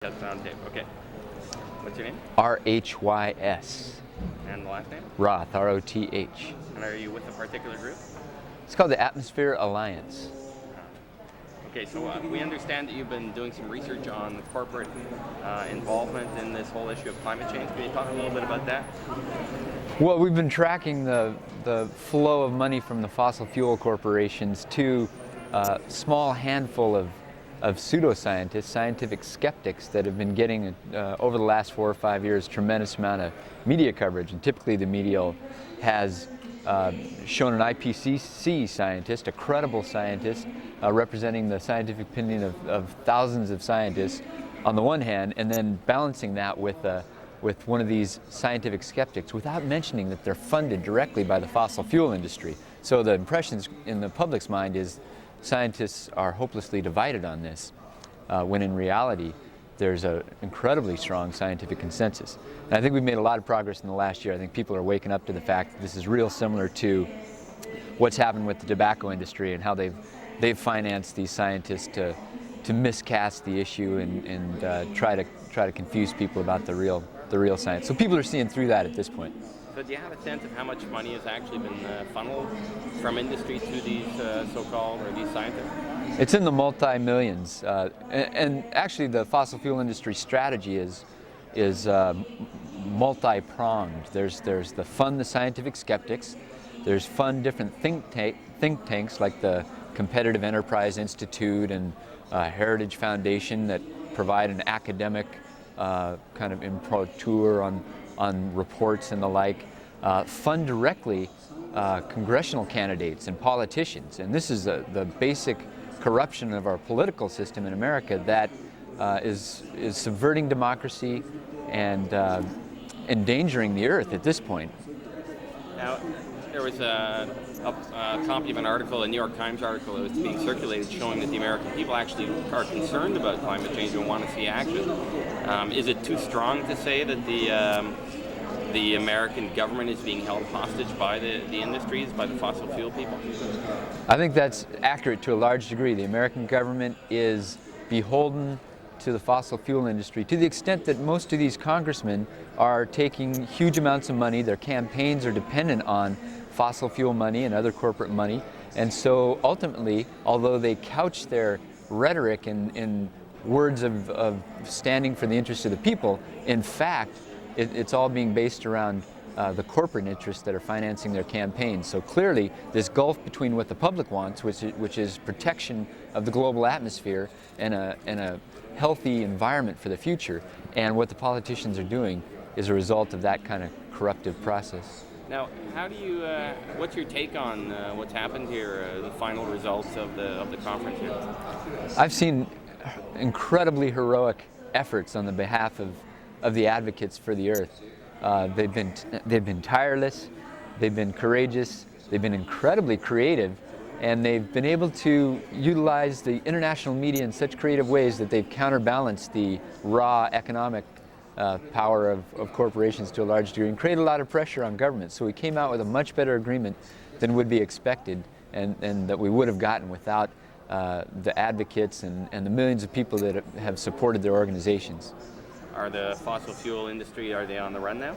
Touchstone tape. Okay. What's your name? R-H-Y-S. And the last name? Roth, R-O-T-H. And are you with a particular group? It's called the Atmosphere Alliance. Okay, so we understand that you've been doing some research on corporate involvement in this whole issue of climate change. Can you talk a little bit about that? Well, we've been tracking the flow of money from the fossil fuel corporations to a small handful of pseudoscientists, scientific skeptics that have been getting, over the last 4 or 5 years, tremendous amount of media coverage. And typically the media has shown an IPCC scientist, a credible scientist, representing the scientific opinion of thousands of scientists on the one hand, and then balancing that with one of these scientific skeptics without mentioning that they're funded directly by the fossil fuel industry. So the impressions in the public's mind is scientists are hopelessly divided on this, when in reality there's an incredibly strong scientific consensus. And I think we've made a lot of progress in the last year. I think people are waking up to the fact that this is real similar to what's happened with the tobacco industry and how they've financed these scientists to miscast the issue and try to confuse people about the real science. So people are seeing through that at this point. So do you have a sense of how much money has actually been funneled from industry to these so-called, or these scientists? It's in the multi-millions. And actually the fossil fuel industry strategy is multi-pronged. There's the fund the scientific skeptics, there's fund different think tanks like the Competitive Enterprise Institute and Heritage Foundation that provide an academic kind of imprimatur on reports and the like, fund directly congressional candidates and politicians. And this is the basic corruption of our political system in America that is subverting democracy and endangering the earth at this point. Now, there was a copy of an article, a New York Times article that was being circulated showing that the American people actually are concerned about climate change and want to see action. Is it too strong to say that the American government is being held hostage by the industries, by the fossil fuel people? I think that's accurate to a large degree. The American government is beholden to the fossil fuel industry to the extent that most of these congressmen are taking huge amounts of money. Their campaigns are dependent on fossil fuel money and other corporate money. And so ultimately, although they couch their rhetoric in words of standing for the interests of the people, in fact, it's all being based around the corporate interests that are financing their campaigns. So clearly, this gulf between what the public wants, which is protection of the global atmosphere and a healthy environment for the future, and what the politicians are doing is a result of that kind of corruptive process. Now, how do you? What's your take on what's happened here? The final results of the conference here. I've seen incredibly heroic efforts on the behalf of the advocates for the earth. They've been tireless, they've been courageous, they've been incredibly creative, and they've been able to utilize the international media in such creative ways that they've counterbalanced the raw economic power of corporations to a large degree and created a lot of pressure on governments. So we came out with a much better agreement than would be expected and that we would have gotten without the advocates and the millions of people that have supported their organizations. Are the fossil fuel industry, are they on the run now?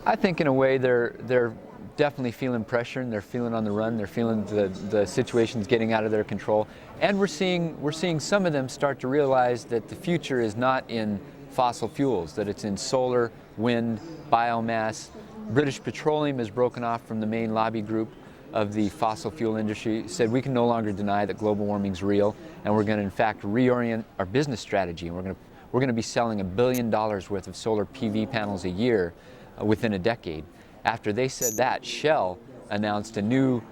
I think in a way they're definitely feeling pressure and they're feeling on the run. They're feeling the situation's getting out of their control. And we're seeing some of them start to realize that the future is not in fossil fuels, that it's in solar, wind, biomass. British Petroleum has broken off from the main lobby group of the fossil fuel industry, said we can no longer deny that global warming's real, and we're going to in fact reorient our business strategy, and we're going to be selling $1 billion worth of solar PV panels a year within a decade. After they said that, Shell announced a new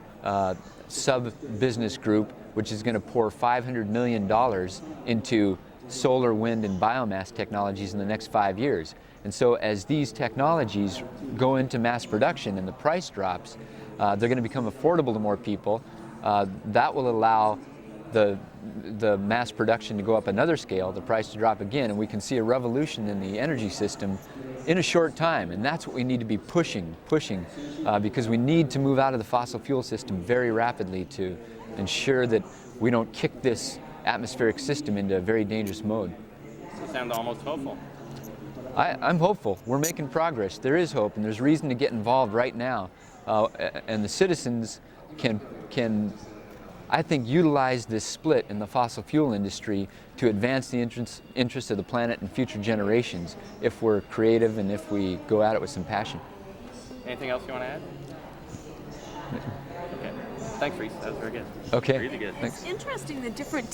sub-business group which is going to pour $500 million into solar, wind, and biomass technologies in the next 5 years. And so as these technologies go into mass production and the price drops, they're going to become affordable to more people. That will allow the mass production to go up another scale, the price to drop again, and we can see a revolution in the energy system in a short time. And that's what we need to be pushing, because we need to move out of the fossil fuel system very rapidly to ensure that we don't kick this atmospheric system into a very dangerous mode. You sound almost hopeful. I'm hopeful. We're making progress. There is hope, and there's reason to get involved right now. And the citizens can, I think, utilize this split in the fossil fuel industry to advance the interests of the planet and future generations if we're creative and if we go at it with some passion. Anything else you want to add? Okay. Thanks, Rhys. That was very good. Okay. Really good. Thanks. It's interesting the different